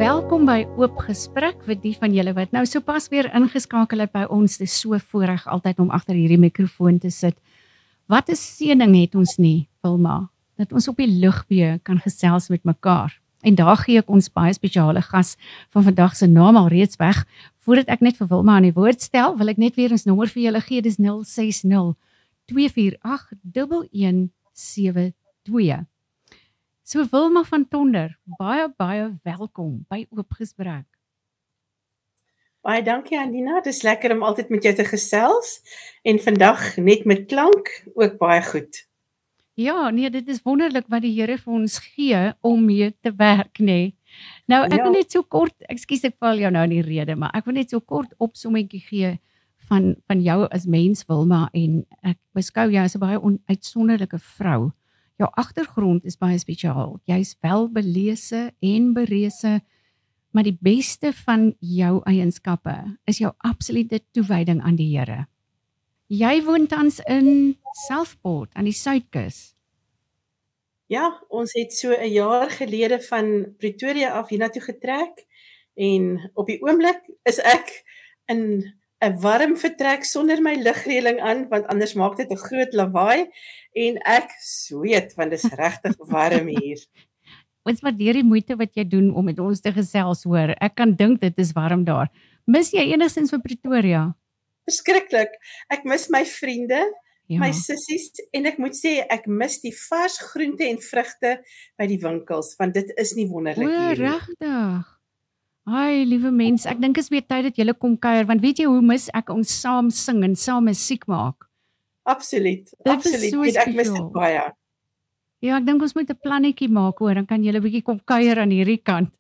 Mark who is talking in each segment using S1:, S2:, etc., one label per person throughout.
S1: Welkom by Oop Gesprek vir die van julle wat nou sopas weer ingeskakel het by ons. Dit is so voorreg altyd om agter hierdie mikrofoon te sit. Wat 'n seëning het ons nie, Wilma, dat ons op die lug weer kan gesels met mekaar. En daar gee ek ons baie spesiale gas van vandag se naam al reeds weg. Voordat ek net vir Wilma aan die woord stel, wil ek net weer ons nommer vir julle gee. Dis 060 248 1172. So Wilma van Tonder, baie welkom by Oop Gesprek.
S2: Baie dankie Andina, dis lekker om altyd met jou te gesels en vandag net met klank ook baie goed.
S1: Ja, nee, dit is wonderlik wat die Here vir ons gee om mee te werk, nê. Nou ek wil net so kort, ekskuus ek val jou nou in die rede, maar ek wil net so kort opsommetjie gee van jou as mens Wilma en ek beskou jou as 'n baie uitsonderlike vrou. Jou agtergrond is baie spesiaal. Jy's welbelese en berese, maar die beste van jou eienskappe is jou absolute toewyding aan die Here. Jy woon tans in Southport aan die Suidkus.
S2: Ja, ons het so 'n jaar gelede van Pretoria af hiernatoe getrek en op die oomblik is ek in 'n warm vertrek sonder my ligreëling aan, want anders maak dit 'n groot lawaai en ek sweet want dit is regtig warm hier.
S1: Ons waardeer die moeite wat jy doen om met ons te gesels, hoor. Ek kan dink dit is warm daar. Mis jy enigstens vir Pretoria?
S2: Verskriklik. Ek mis my vriende,
S1: Ja.
S2: my sissies en ek moet sê ek mis die vars groente en vrugte by die winkels, want dit is nie wonderlik
S1: O,
S2: hier nie.
S1: regtig. Ai, liewe mens, ek dink is weer tyd dat julle kom kuier, want weet jy hoe mis ek ons saam sing en saam musiek maak?
S2: Absoluut,
S1: Dit is
S2: absoluut.
S1: so
S2: Weet, ek mis
S1: spesiaal.
S2: dit baie.
S1: Ja, ek dink ons moet 'n plannetjie maak, hoor, dan kan julle bietjie kom kuier aan hierdie kant.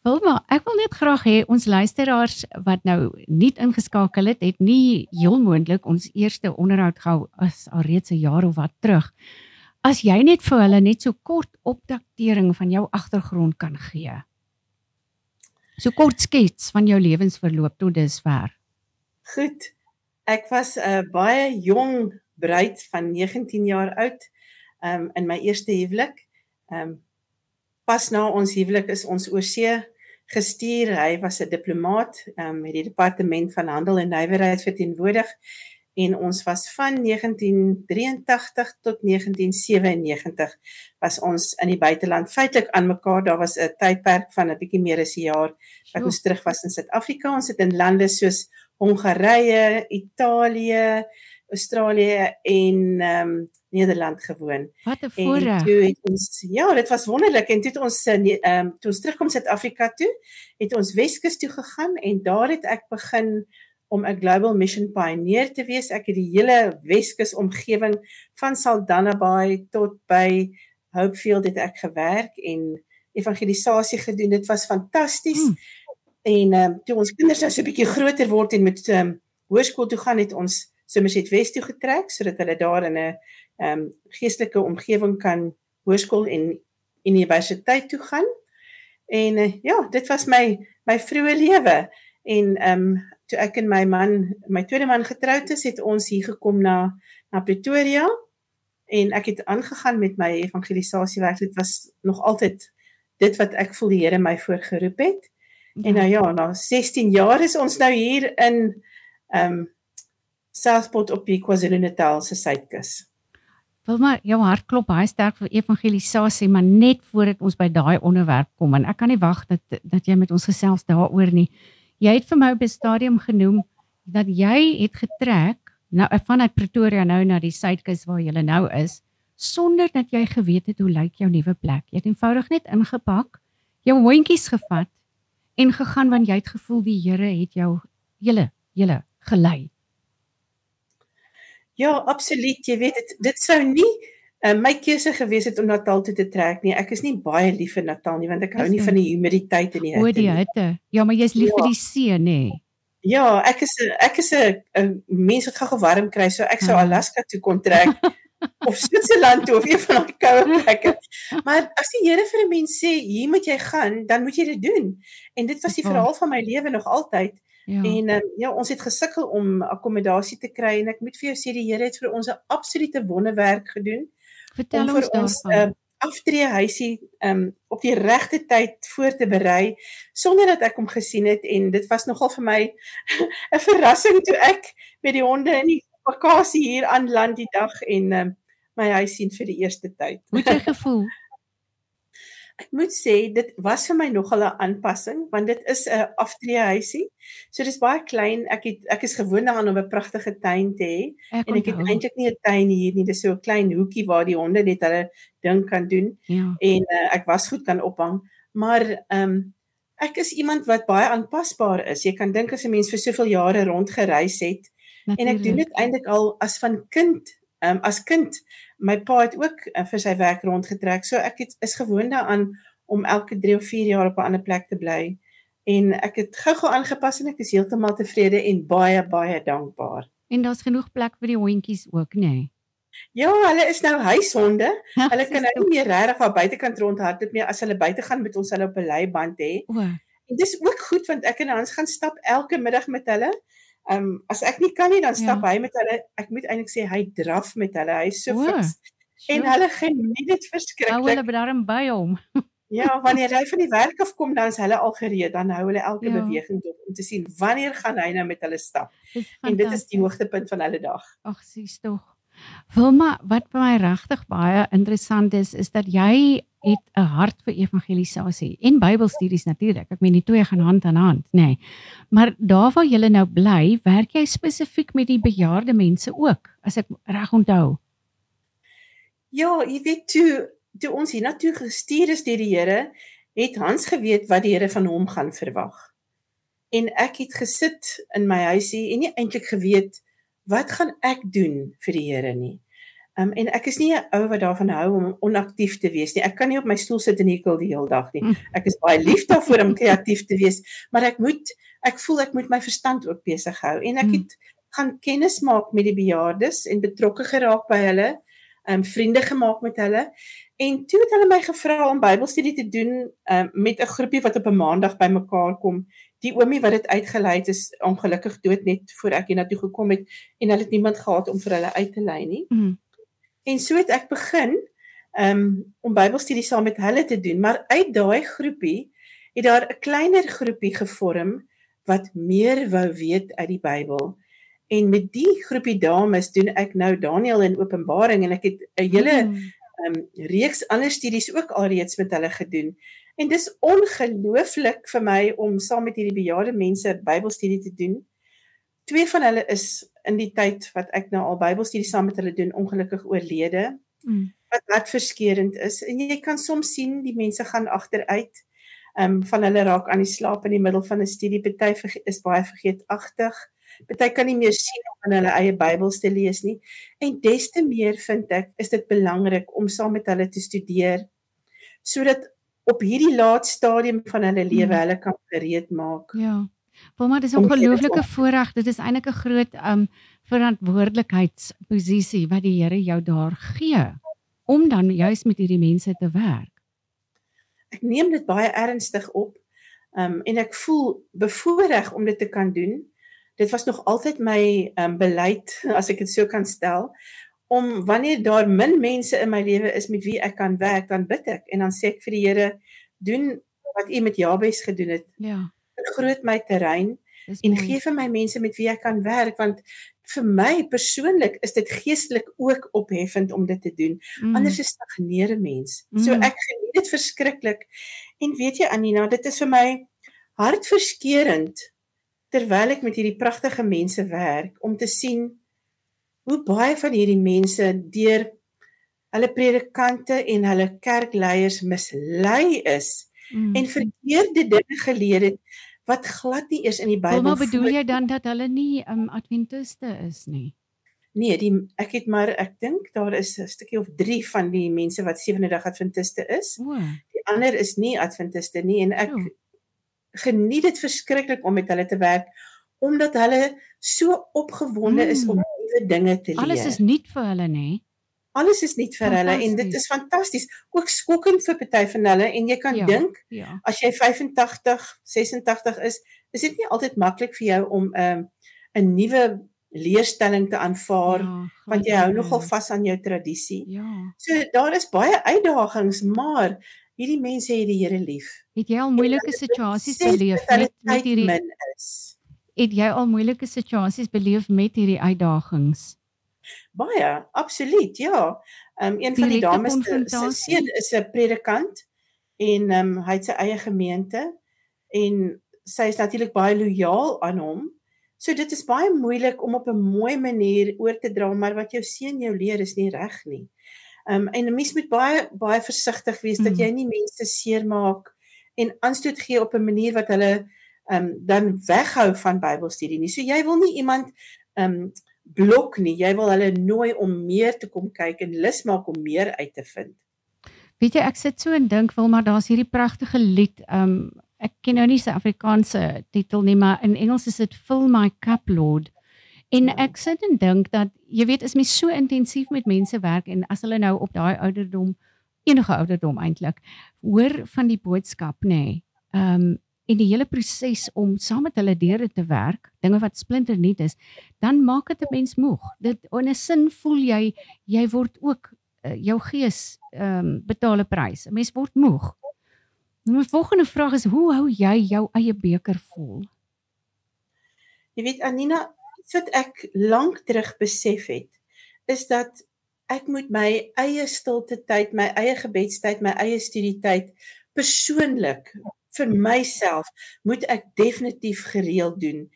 S1: Wilma, ek wil net graag hê ons luisteraars wat nou nie ingeskakel het nie heel moontlik ons eerste onderhoud gehou as alreeds 'n jaar of wat terug. As jy net vir hulle net so kort opdatering van jou agtergrond kan gee. So kort skets van jou lewensverloop tot dusver.
S2: Goed. Ek was 'n baie jong bruid van 19 jaar oud in my eerste huwelik. Pas na ons huwelik is ons oorsee gestuur. Hy was 'n diplomaat met die departement van handel en nywerheid verteenwoordig en ons was van 1983 tot 1997 was ons in die buiteland feitelik aan mekaar. Daar was 'n tydperk van 'n bietjie meer as 'n jaar wat ons terug was in Suid-Afrika. Ons het in lande soos Hongarye, Italië, Australië en Nederland gewoon.
S1: Wat 'n
S2: En
S1: voorreg.
S2: toe het ons, ja, dit was wonderlik en toe het ons toe ons terugkom Suid-Afrika toe, het ons Weskus toe gegaan en daar het ek begin om 'n Global Mission Pioneer te wees. Ek het die hele Weskus omgewing van Saldanha Bay tot by Hopefield het ek gewerk en evangelisasie gedoen. Dit was fantasties. En toe ons kinders nou so 'n bietjie groter word en met hoërskool toe gaan, het ons Somerset West toe getrek sodat hulle daar in 'n geestelike omgewing kan hoërskool en universiteit toe gaan. En ja, dit was my vroeë lewe. En toe ek en my tweede man getroud is, het ons hier gekom na Pretoria en ek het aangegaan met my evangelisasiewerk. Dit was nog altyd dit wat ek voel die Here my voorgeroep het. En nou ja, na 16 jaar is ons nou hier in Southport op die KwaZulu-Natal se suidkus.
S1: Wilma, jou hart klop baie sterk vir evangelisasie, maar net voordat ons by daai onderwerp kom en ek kan nie wag dat jy met ons gesels daaroor nie. Jy het vir my op 'n stadium genoem dat jy het getrek vanuit Pretoria nou na die suidkus waar jy nou is, sonder dat jy geweet het hoe lyk jou nuwe plek. Jy het eenvoudig net ingepak, jou hondjies gevat en gegaan want jy het gevoel die Here het jou julle gelei.
S2: Ja, absoluut. Jy weet, dit sou nie my keuse gewees het om Natal toe te trek nie. Ek is nie baie lief vir Natal nie, want ek hou nie van die humiditeit en die hitte
S1: O, die
S2: nie.
S1: hitte. Ja, maar jy's lief vir die see, nê?
S2: Ja, ek is 'n mens wat gou warm kry, so ek sou Alaska toe kon trek of Switserland toe of een van daai koue plekke. Maar as die Here vir 'n mens sê, hier moet jy gaan, dan moet jy dit doen. En dit was die verhaal van my lewe nog altyd.
S1: Ja.
S2: En ja, ons het gesukkel om akkommodasie te kry en ek moet vir jou sê die Here het vir ons 'n absolute wonderwerk gedoen.
S1: Vertel
S2: om
S1: ons
S2: vir ons
S1: daarvan.
S2: aftreehuisie op die regte tyd voor te berei, sonder dat ek hom gesien het, en dit was nogal vir my 'n verrassing toe ek met die honde in die vakasie hier aanland die dag en my huis sien vir die eerste tyd.
S1: Hoe het jy gevoel?
S2: Ek moet sê, dit was vir my nogal 'n aanpassing, want dit is 'n aftreehuisie. So dis baie klein. Ek is gewoond daaraan om 'n pragtige tuin te hê. En ek het eintlik nie 'n tuin hier nie. Dis so 'n klein hoekie waar die honde net hulle ding kan doen.
S1: Ja.
S2: En ek wasgoed kan ophang. Maar ek is iemand wat baie aanpasbaar is. Jy kan dink as 'n mens vir soveel jare rondgereis het. En ek doen dit eintlik al as kind. My pa het ook vir sy werk rondgetrek, so ek is gewoond daaraan om elke 3 of 4 jaar op 'n ander plek te bly. En ek het gou-gou aangepas en ek is heeltemal tevrede en baie, baie dankbaar.
S1: En daar's genoeg plek vir die hondjies ook, nê? Nee?
S2: Ja, hulle is nou huishonde. Hulle kan nou nie meer regtig aan buitekant rondhardloop nie. As hulle buite gaan, moet ons hulle op 'n leiband hê. En dis ook goed, want ek en Hans gaan stap elke middag met hulle. As ek nie kan nie, dan stap hy met hulle. Ek moet eintlik sê, hy draf met hulle. Hy is so fiks. En hulle geniet dit verskriklik.
S1: Hou hulle daarom by hom.
S2: Ja, wanneer hy van die werk af kom, dan is hulle al gereed. Dan hou hulle elke beweging dop om te sien wanneer gaan hy nou met hulle stap. En dit is die hoogtepunt van hulle dag.
S1: Ag, sies tog. Wilma, wat vir my regtig baie interessant is dat jy het 'n hart vir evangelisasie en Bybelstudies natuurlik. Ek meen die twee gaan hand aan hand, nê. Nee. Maar daar waar jy nou bly, werk jy spesifiek met die bejaarde mense ook, as ek reg onthou.
S2: Ja, jy weet toe ons hiernatoe gestuur is deur die Here, het Hans geweet wat die Here van hom gaan verwag. En ek het gesit in my huisie en nie eintlik geweet wat gaan ek doen vir die Here nie. En ek is nie 'n ou wat daarvan hou om onaktief te wees nie. Ek kan nie op my stoel sit en hikkel die hele dag nie. Ek is baie lief daarvoor om kreatief te wees, maar ek voel ek moet my verstand ook besig hou. En ek het gaan kennis maak met die bejaardes en betrokke geraak by hulle, vriende gemaak met hulle. En toe het hulle my gevra om Bybelstudie te doen met 'n groepie wat op 'n maandag bymekaar kom. Die oomie wat dit uitgelei het is ongelukkig dood net voor ek hiernatoe gekom het en hulle het niemand gehad om vir hulle uit te lei nie. En so het ek begin om Bybelstudie saam met hulle te doen, maar uit daai groepie het daar 'n kleiner groepie gevorm wat meer wou weet uit die Bybel. En met die groepie dames doen ek nou Daniël en Openbaring en ek het 'n hele reeks ander studies ook alreeds met hulle gedoen. En dis ongelooflik vir my om saam met hierdie bejaarde mense Bybelstudie te doen. 2 van hulle is in die tyd wat ek nou al Bybelstudie saam met hulle doen, ongelukkig oorlede. Wat hartverskeurend is. En jy kan soms sien die mense gaan agteruit. Van hulle raak aan die slaap in die middel van 'n studie. Party is baie vergeetagtig. Party kan nie meer sien om in hulle eie Bybels te lees nie. En des te meer vind ek, is dit belangrik om saam met hulle te studeer, sodat op hierdie laat stadium van hulle lewe hulle kan gereed maak.
S1: Ja. Wilma, dis 'n ongelooflike voorreg. Dit is eintlik 'n groot verantwoordelikheidsposisie wat die Here jou daar gee om dan juis met hierdie mense te werk.
S2: Ek neem dit baie ernstig op en ek voel bevoorreg om dit te kan doen. Dit was nog altyd my beleid, as ek dit so kan stel, om wanneer daar min mense in my lewe is met wie ek kan werk, dan bid ek en dan sê ek vir die Here, doen wat U met Jabes gedoen het.
S1: Ja.
S2: Vergroot my terrein en gee vir my mense met wie ek kan werk, want vir my persoonlik is dit geestelik ook opheffend om dit te doen. Anders is stagneer 'n mens. So ek geniet dit verskriklik. En weet jy Anina, dit is vir my hartverskeurend terwyl ek met hierdie pragtige mense werk om te sien hoe baie van hierdie mense deur hulle predikante en hulle kerkleiers mislei is en verkeerde dinge geleer het wat glad nie eers in die Bybel.
S1: Maar bedoel jy dan dat hulle nie Adventiste is nie?
S2: Nee, ek dink daar is 'n stukkie of 3 van die mense wat Sewende Dag Adventiste is. Die ander is nie Adventiste nie en ek geniet dit verskriklik om met hulle te werk, omdat hulle so opgewonde is om nuwe dinge te leer.
S1: Alles is nuut vir hulle, nê?
S2: Alles is nuut vir hulle en dit is fantasties. Ook skokkend vir party van hulle en jy kan dink, as jy 85, 86 is dit nie altyd maklik vir jou om 'n nuwe leerstelling te aanvaar, want jy hou nogal
S1: glad
S2: vas aan jou tradisie.
S1: Ja.
S2: So daar is baie uitdagings, maar hierdie mense het die Here lief.
S1: Het jy al moeilike situasies
S2: Besef
S1: beleef
S2: dat hulle
S1: met
S2: tyd
S1: hierdie
S2: min is.
S1: Het jy al moeilike situasies beleef met hierdie uitdagings?
S2: Baie, absoluut, ja. Een van die
S1: Direkte
S2: dames se
S1: konfrontasie?
S2: seun is 'n predikant en hy het sy eie gemeente en sy is natuurlik baie lojaal aan hom. So dit is baie moeilik om op 'n mooi manier oor te dra, maar wat jou seun jou leer is nie reg nie. En 'n mens moet baie versigtig wees dat jy nie mense seermaak en aanstoot gee op 'n manier wat hulle dan weghou van Bybelstudie nie. So jy wil nie iemand blok nie, jy wil hulle nooi om meer te kom kyk en lus maak om meer uit te vind.
S1: Weet jy, ek sit so en dink, Wilma, daar's hierdie pragtige lied, ek ken nou nie sy Afrikaanse titel nie, maar in Engels is dit Fill My Cup, Lord. En ek sit en dink dat, jy weet, as mens so intensief met mense werk, en as hulle nou op daai ouderdom, enige ouderdom eintlik, hoor van die boodskap, nê, en die hele proses om saam met hulle deur dit te werk, dinge wat splinternuut is, dan maak dit 'n mens moeg. Dit in 'n sin voel jy word ook jou gees betaal 'n prys. 'n Mens word moeg. My volgende vraag is, hoe hou jy jou eie beker vol?
S2: Jy weet, Anina, wat ek lank terug besef het, is dat ek moet my eie stilte tyd, my eie gebedstyd, my eie studietyd persoonlik vir myself moet ek definitief gereeld doen.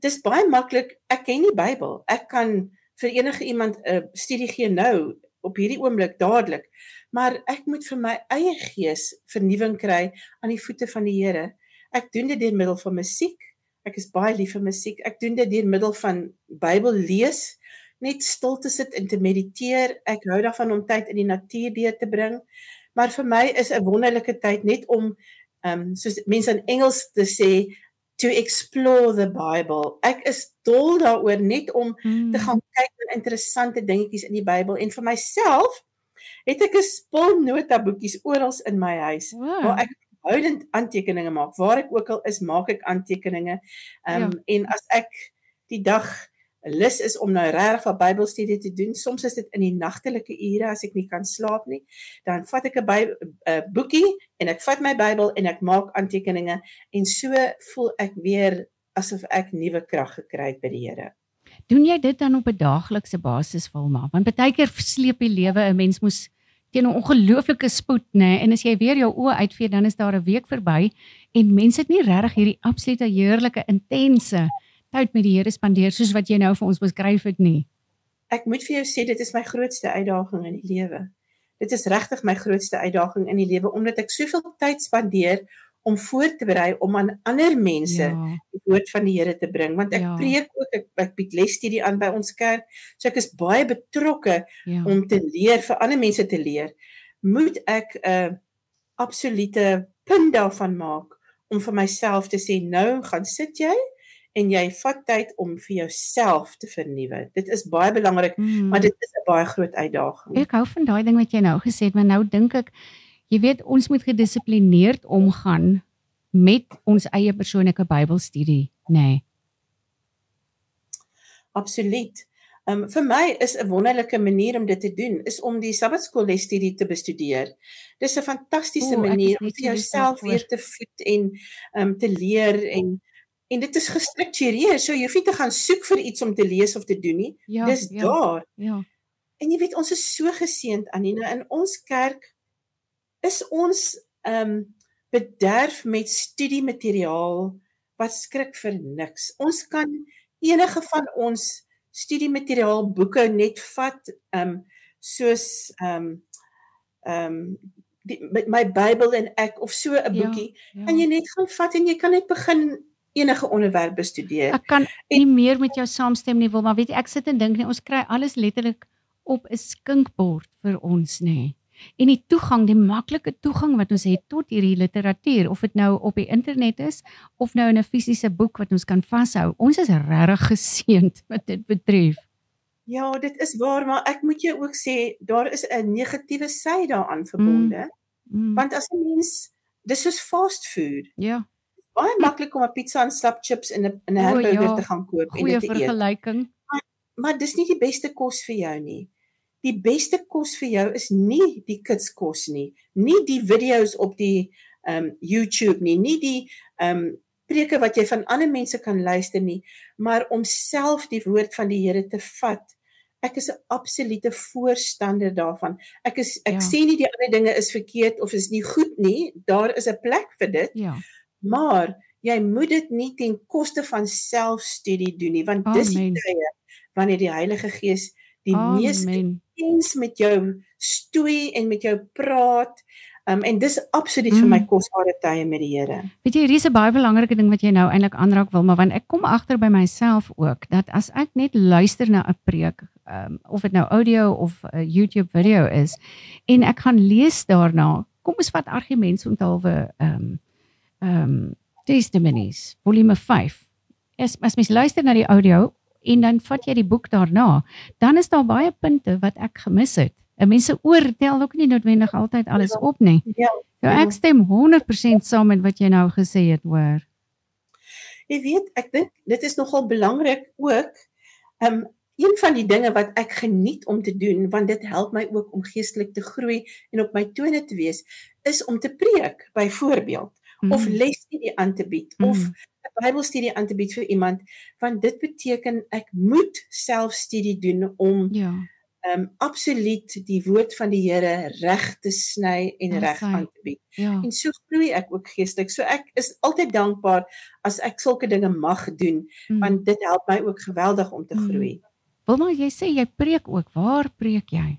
S2: Dis baie maklik, ek ken die Bybel. Ek kan vir enige iemand 'n studie gee nou op hierdie oomblik dadelik, maar ek moet vir my eie gees vernuwing kry aan die voete van die Here. Ek doen dit deur middel van musiek. Ek is baie lief vir musiek. Ek doen dit deur middel van Bybel lees, net stil te sit en te mediteer. Ek hou daarvan om tyd in die natuur deur te bring. Maar vir my is 'n wonderlike tyd net om soos mense in Engels te sê, to explore the Bible. Ek is dol daaroor net om te gaan kyk na interessante dingetjies in die Bybel. En vir myself het ek 'n spul notaboekies oral in my huis, waar ek houdend aantekeninge maak. Waar ek ook al is, maak ek aantekeninge. En as ek die dag lus is om nou regtig van Bybelstudie te doen, soms is dit in die nagtelike ure as ek nie kan slaap nie, dan vat ek 'n boekie en ek vat my Bybel en ek maak aantekeninge en so voel ek weer asof ek nuwe krag gekry het by die Here.
S1: Doen jy dit dan op 'n daaglikse basis, Wilma? Want baie keer sleep die lewe, 'n mens moes teen 'n ongelooflike spoed, nê, en as jy weer jou oë uitvee, dan is daar 'n week verby en mense het nie regtig hierdie absolute heerlike, intense tyd met die Here spandeer soos wat jy nou vir ons beskryf het nie.
S2: Ek moet vir jou sê, dit is my grootste uitdaging in die lewe. Dit is regtig my grootste uitdaging in die lewe, omdat ek soveel tyd spandeer om voor te berei om aan ander mense die woord van die Here te bring, want ek preek ook, ek bied lesstudie aan by ons kerk, so ek is baie betrokke om te leer, vir ander mense te leer. Moet ek 'n absolute punt daarvan maak om vir myself te sê, nou gaan sit jy en jy vat tyd om vir jouself te vernuwe. Dit is baie belangrik, maar dit is 'n baie groot uitdaging.
S1: Ek hou van daai ding wat jy nou gesê het, maar nou dink ek, jy weet, ons moet gedissiplineerd omgaan met ons eie persoonlike Bybelstudie, nê?
S2: Absoluut. Vir my is 'n wonderlike manier om dit te doen, is om die Sabbatskoollesstudie te bestudeer. Dis 'n fantastiese manier om vir jouself weer te voed en te leer en dit is gestruktureer, so jy hoef nie te gaan soek vir iets om te lees of te doen nie. Dis daar. En jy weet, ons is so geseënd, Anina, in ons kerk is ons bederf met studiemateriaal wat skrik vir niks. Ons kan enige van ons studiemateriaal boeke net vat, soos my Bybel en ek, of so 'n boekie, kan jy net gaan vat en jy kan net begin enige onderwerp bestudeer.
S1: Ek kan nie meer met jou saamstem nie, maar weet jy, ek sit en dink nie, ons kry alles letterlik op 'n skinkbord vir ons, nê. En die toegang, die maklike toegang wat ons het tot hierdie literatuur, of dit nou op die internet is, of nou in 'n fisiese boek wat ons kan vashou, ons is regtig geseënd wat dit betref.
S2: Ja, dit is waar, maar ek moet jou ook sê, daar is 'n negatiewe sy daaraan verbonde, want as 'n mens, dis soos fast food. Baie maklik om 'n pizza en slap chips en 'n hamburger te gaan koop en dit te eet.
S1: Goeie vergelyking.
S2: maar dis nie die beste kos vir jou nie. Die beste kos vir jou is nie die kitskos nie, nie die video's op die YouTube nie die preke wat jy van ander mense kan luister nie, maar om self die woord van die Here te vat. Ek is 'n absolute voorstander daarvan. Ek sê nie die ander dinge is verkeerd of is nie goed nie, daar is 'n plek vir dit, maar jy moet dit nie ten koste van selfstudie doen nie, want dis die tye wanneer die Heilige Gees die mees intens met jou stoei en met jou praat, en dis absoluut vir my kosbare tye met die Here.
S1: Weet jy, hier is 'n baie belangrike ding wat jy nou eintlik aanraak wil, maar want ek kom agter by myself ook, dat as ek net luister na 'n preek, of dit nou audio of 'n YouTube video is, en ek gaan lees daarna, kom ons vat argumentsonthaalwe testimonies, volume 5. As mens luister na die audio, en dan vat jy die boek daarna, dan is daar baie punte wat ek gemis het. En mense oortel ook nie noodwendig altyd alles op nie. Ek stem 100% saam met wat jy nou gesê het, hoor.
S2: Jy weet, ek dink, dit is nogal belangrik ook, een van die dinge wat ek geniet om te doen, want dit help my ook om geestelik te groei en op my tone te wees, is om te preek, byvoorbeeld, of lesstudie aan te bied, of 'n Bybelstudie aan te bied vir iemand, want dit beteken ek moet selfstudie doen om absoluut die woord van die Here reg te sny en reg aan te bied. En so groei ek ook geestelik. So ek is altyd dankbaar as ek sulke dinge mag doen, want dit help my ook geweldig om te groei.
S1: Wilma, jy sê jy preek ook. Waar preek jy?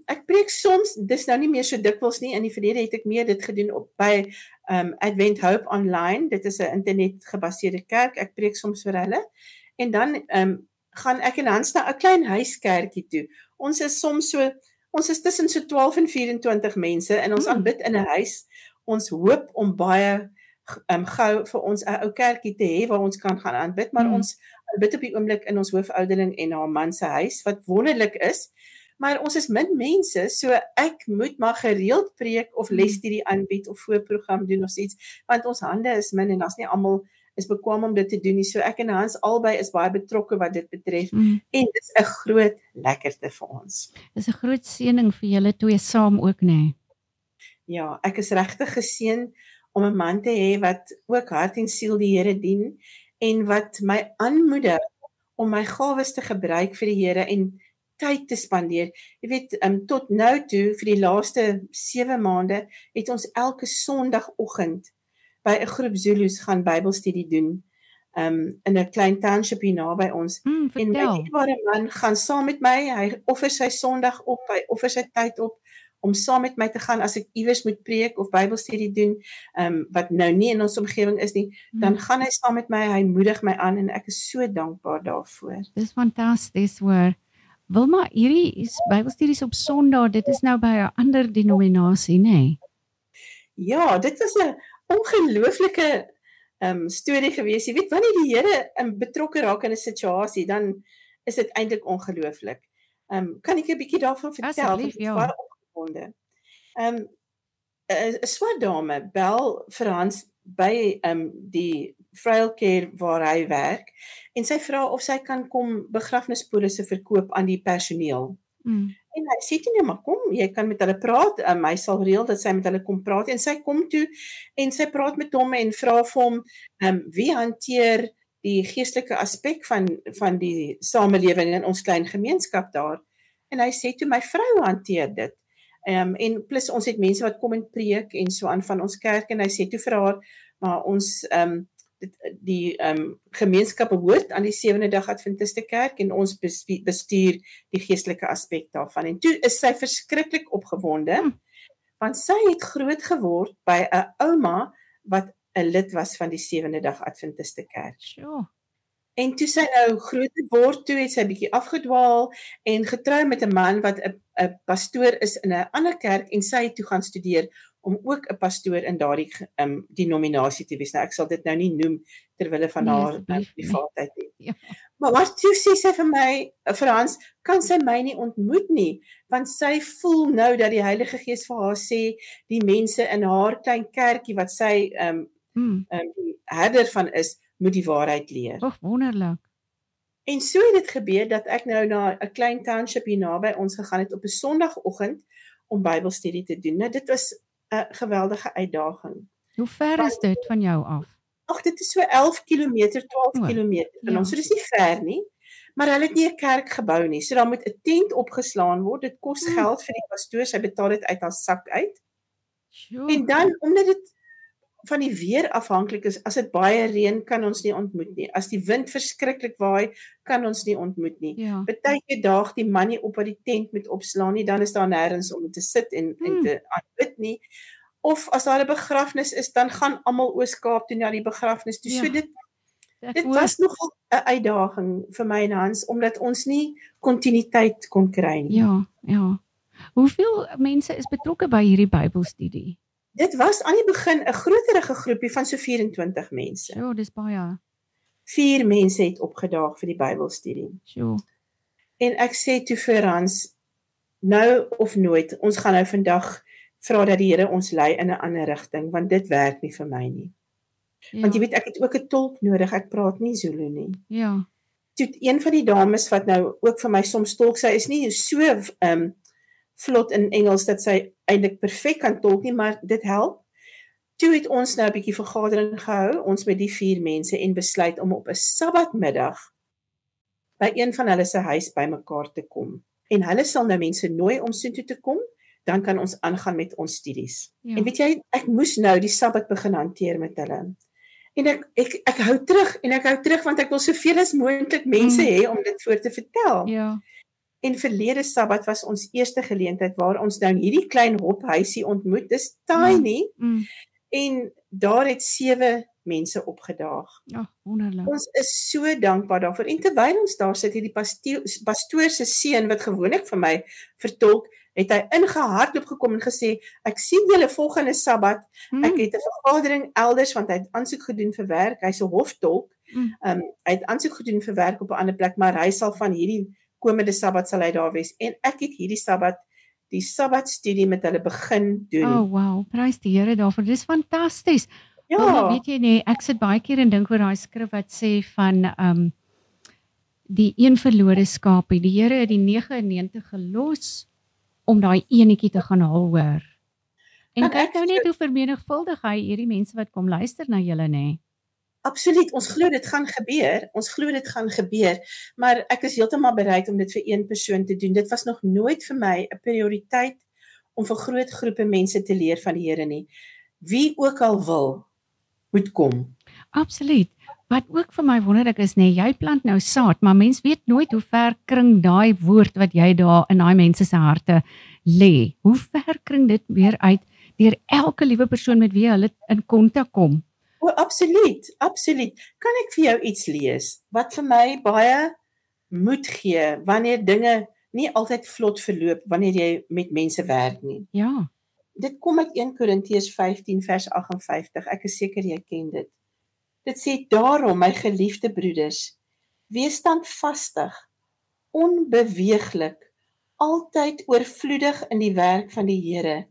S2: Ek preek soms, dis nou nie meer so dikwels nie, in die verlede het ek meer dit gedoen by Advent Hope Online, dit is 'n internet gebaseerde kerk, ek preek soms vir hulle, en dan gaan ek en Hans na 'n klein huiskerkie toe. Ons is tussen so 12 en 24 mense, en ons aanbid in 'n huis. Ons hoop om baie gou vir ons 'n ou kerkie te hê waar ons kan gaan aanbid, maar ons aanbid op die oomblik in ons hoofouderling en haar man se huis, wat wonderlik is. Maar ons is min mense, so ek moet maar gereeld preek of lesstudie aanbied of voorprogram doen of iets, want ons hande is min en daar's nie almal is bekwam om dit te doen nie. So ek en Hans albei is baie betrokke wat dit betref, en dit is 'n groot lekkerte vir ons.
S1: Dis 'n groot seëning vir julle twee saam ook, nê?
S2: Ja, ek is regtig geseën om 'n man te hê wat ook hart en siel die Here dien en wat my aanmoedig om my gawes te gebruik vir die Here en tyd te spandeer. Jy weet, tot nou toe, vir die laaste 7 maande, het ons elke Sondagoggend by 'n groep Zulus gaan Bybelstudie doen, in 'n klein township hier naby ons. En my dierbare man gaan saam met my, hy offer sy Sondag op, hy offer sy tyd op, om saam met my te gaan as ek iewers moet preek of Bybelstudie doen, wat nou nie in ons omgewing is nie, dan gaan hy saam met my, hy moedig my aan, en ek is so dankbaar daarvoor.
S1: Dis fantasties, hoor. Wilma, hierdie Bybelstudies op Sondag, dit is nou by 'n ander denominasie, nê?
S2: Ja, dit was 'n ongelooflike storie gewees. Jy weet, wanneer die Here betrokke raak in 'n situasie, dan is dit eintlik ongelooflik. Kan ek 'n bietjie daarvan vertel?
S1: Asseblief, ja.
S2: Baie opgewonde. 'n Swart dame bel vir Hans by die Frail Care waar hy werk, en sy vra of sy kan kom begrafnispolisse verkoop aan die personeel. En hy sê toe, nee, maar kom, jy kan met hulle praat, hy sal reël dat sy met hulle kom praat, en sy kom toe, en sy praat met hom, en vra vir hom, wie hanteer die geestelike aspek van die samelewing in ons klein gemeenskap daar, en hy sê toe, my vrou hanteer dit, en plus ons het mense wat kom en preek, en so aan van ons kerk, en hy sê toe vir haar, maar ons, die gemeenskap behoort aan die Sewende Dag Adventiste Kerk, en ons bestuur die geestelike aspek daarvan. En toe is sy verskriklik opgewonde, want sy het groot geword by 'n ouma wat 'n lid was van die Sewende Dag Adventiste Kerk.
S1: Sure.
S2: En toe sy nou groter word, toe het sy bietjie afgedwaal en getrou met 'n man wat 'n pastoor is in 'n ander kerk, en sy het toe gaan studeer om ook 'n pastoor in daardie denominasie te wees. Nou, ek sal dit nou nie noem terwille van haar privaatheid nie.
S1: Ja.
S2: Maar toe sê sy vir my, vir Hans, kan sy my nie ontmoet nie, want sy voel nou dat die Heilige Gees vir haar sê, die mense in haar klein kerkie wat sy die herder van is, moet die waarheid leer.
S1: Ag, wonderlik.
S2: En so het dit gebeur dat ek nou na 'n klein township hier naby ons gegaan het op 'n Sondagoggend om Bybelstudie te doen. Nou dit was 'n geweldige uitdaging.
S1: Hoe ver is dit van jou af?
S2: Ag, dit is so 11 km, 12
S1: O,
S2: km van
S1: ja.
S2: ons. So dis nie ver nie. Maar hulle het nie 'n kerk gebou nie. So daar moet 'n tent opgeslaan word. Dit kos geld vir die pastoor. Hy betaal dit uit haar sak uit.
S1: Sjoe.
S2: En dan omdat dit van die weer afhanklik is, as dit baie reën kan ons nie ontmoet nie. As die wind verskriklik waai, kan ons nie ontmoet nie.
S1: Ja.
S2: Partykeer daag die man nie op wat die tent moet opslaan nie, dan is daar nêrens om te sit en te aanbid nie. Of as daar 'n begrafnis is, dan gaan almal Oos-Kaap toe na die begrafnis toe.
S1: Ja.
S2: So dit was nogal 'n uitdaging vir my en Hans, omdat ons nie kontinuïteit kon kry nie.
S1: Ja. Hoeveel mense is betrokke by hierdie Bybelstudie?
S2: Dit was aan die begin 'n groterige groepie van so 24 mense.
S1: Ja, dis baie.
S2: 4 mense het opgedaag vir die Bybelstudie.
S1: Sjoe.
S2: En ek sê toe vir Hans, nou of nooit, ons gaan nou vandag vra dat die Here ons lei in 'n ander rigting, want dit werk nie vir my nie.
S1: Ja.
S2: Want jy weet, ek het ook 'n tolk nodig, ek praat nie Zulu nie.
S1: Ja.
S2: Toe een van die dames wat nou ook vir my soms tolk, sy is nie so vlot in Engels dat sy eintlik perfek kan tolk nie, maar dit help. Toe het ons nou 'n bietjie vergadering gehou, ons met die 4 mense, en besluit om op 'n Sabbatmiddag by een van hulle se huis bymekaar te kom. En hulle sal nou mense nooi om soontoe te kom, dan kan ons aangaan met ons studies.
S1: Ja.
S2: En weet jy, ek moes nou die Sabbat begin hanteer met hulle. En ek hou terug want ek wil soveel as moontlik mense hê om dit voor te vertel.
S1: Ja.
S2: En verlede Sabbat was ons eerste geleentheid waar ons nou in hierdie klein hophuisie ontmoet. Dis tiny. En daar het 7 mense opgedaag.
S1: Ja, wonderlik.
S2: Ons is so dankbaar daarvoor. En terwyl ons daar sit, het die pastoor se seun wat gewoonlik vir my vertolk, het hy ingehardloop gekom en gesê, ek sien julle volgende Sabbat. Ek het 'n vergadering elders want hy het aansoek gedoen vir werk. Hy's 'n hoftolk. Hy het aansoek gedoen vir werk op 'n ander plek, maar hy sal van hierdie komende Sabbat sal hy daar wees. En ek het hierdie Sabbat die Sabbatstudie met hulle begin doen.
S1: Oh, wow, prys die Here daarvoor. Dis fantasties.
S2: Ja.
S1: Maar weet jy nie, ek sit baie keer en dink oor daai skrif wat sê van die een verlore skaapie. Die Here het die 99 gelos om daai enetjie te gaan haal, hoor. En kyk nou net hoe vermenigvuldig hy hierdie mense wat kom luister na julle, nê.
S2: Absoluut, ons glo dit gaan gebeur, maar ek is heeltemal bereid om dit vir een persoon te doen. Dit was nog nooit vir my 'n prioriteit om vir groot groepe mense te leer van die Here nie. Wie ook al wil, moet kom.
S1: Absoluut. Wat ook vir my wonderlik is, nê, jy plant nou saad, maar mens weet nooit hoe ver kring daai woord wat jy daar in daai mense se harte lê. Hoe ver kring dit weer uit deur elke liewe persoon met wie hulle in kontak kom.
S2: O, absoluut. Kan ek vir jou iets lees wat vir my baie moed gee wanneer dinge nie altyd vlot verloop wanneer jy met mense werk nie.
S1: Ja.
S2: Dit kom uit 1 Korintiërs 15 vers 58. Ek is seker jy ken dit. Dit sê, daarom my geliefde broeders, wees standvastig, onbeweeglik, altyd oorvloedig in die werk van die Here,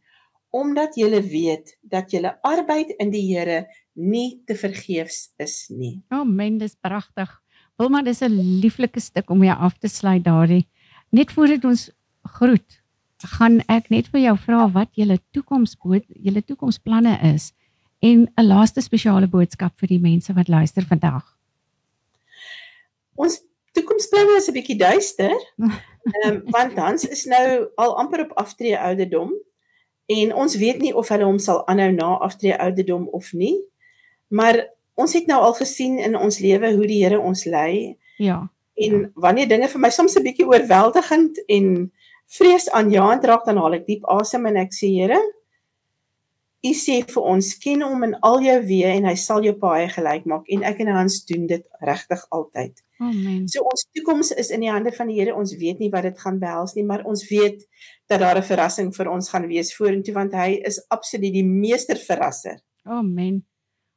S2: omdat julle weet dat julle arbeid in die Here nie te vergeefs is nie.
S1: Men, dis pragtig. Wilma, dis 'n lieflike stuk om jou af te sluit daardie. Net voordat ons groet, gaan ek net vir jou vra wat julle toekomsplanne is en 'n laaste spesiale boodskap vir die mense wat luister vandag.
S2: Ons toekomsplanne is 'n bietjie duister, want Hans is nou al amper op aftree ouderdom en ons weet nie of hulle hom sal aanhou na aftree ouderdom of nie. Maar ons het nou al gesien in ons lewe hoe die Here ons lei.
S1: Ja.
S2: En wanneer dinge vir my soms 'n bietjie oorweldigend en vreesaanjaend raak, dan haal ek diep asem en ek sê, Here, U sê vir ons, ken hom in al jou weë en hy sal jou paaie gelyk maak. En ek en Hans doen dit regtig altyd.
S1: Amen.
S2: So ons toekoms is in die hande van die Here. Ons weet nie wat dit gaan behels nie, maar ons weet dat daar 'n verrassing vir ons gaan wees vorentoe, want hy is absoluut die meesterverrasser.
S1: Amen.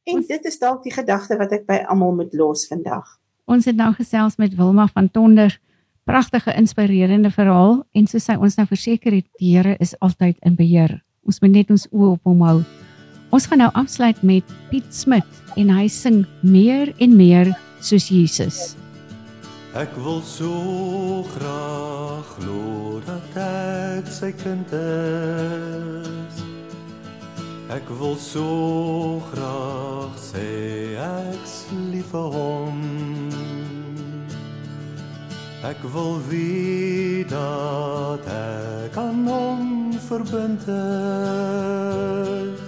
S2: En dit is dalk die gedagte wat ek by almal moet los vandag.
S1: Ons het nou gesels met Wilma van Tonder. Pragtige, inspirerende verhaal. En soos sy ons nou verseker het, die Here is altyd in beheer. Ons moet net ons oë op hom hou. Ons gaan nou afsluit met Piet Smit en hy sing Meer en meer soos Jesus.
S3: Ek wil so graag glo dat ek sy kind is. Ek wil so graag sê ek's lief vir hom. Ek wil weet dat ek aan hom verbind is.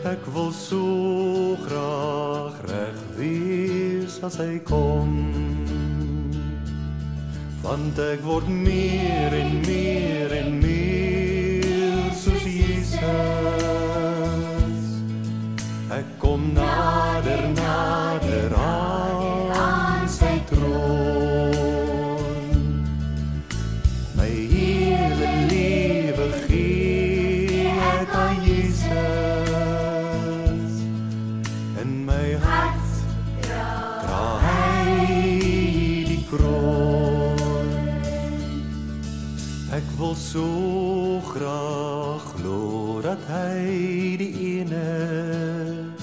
S3: Ek wil so graag reg wees as hy kom. Want ek word meer en meer en meer soos Jesus. Ek kom nader, nader aan sy troon. My hele lewe gee ek aan Jesus. In my hart dra hy die kroon. Ek wil so graag glo dat hy die een is.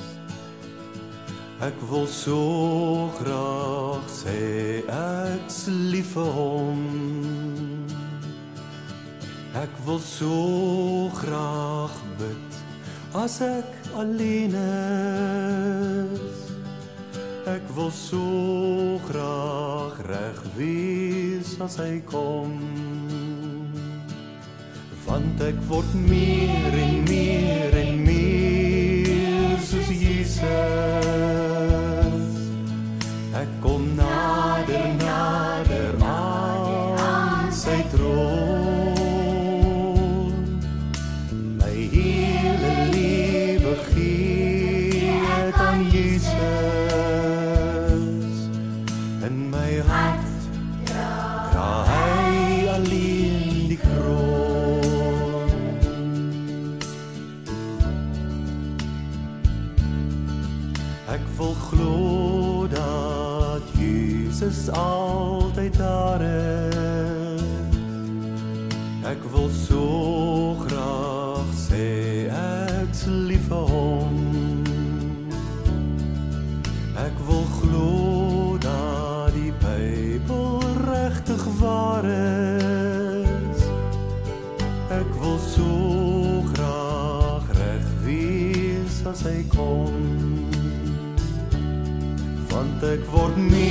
S3: Ek wil so graag sê ek's lief vir hom. Ek wil so graag bid as ek alleen is. Ek wil so graag reg wees as hy kom. Want ek word meer en meer en meer soos Jesus. Ek kom nader, nader aan sy troon. My hele lewe gee ek aan Jesus. In my hart dra hy alleen die kroon. Ek wil glo dat Jesus altyd daar is. Ek wil so graag sê ek's lief vir hom. Ek wil glo dat die Bybel regtig waar is. Ek wil so graag reg wees as hy kom. Want ek word meer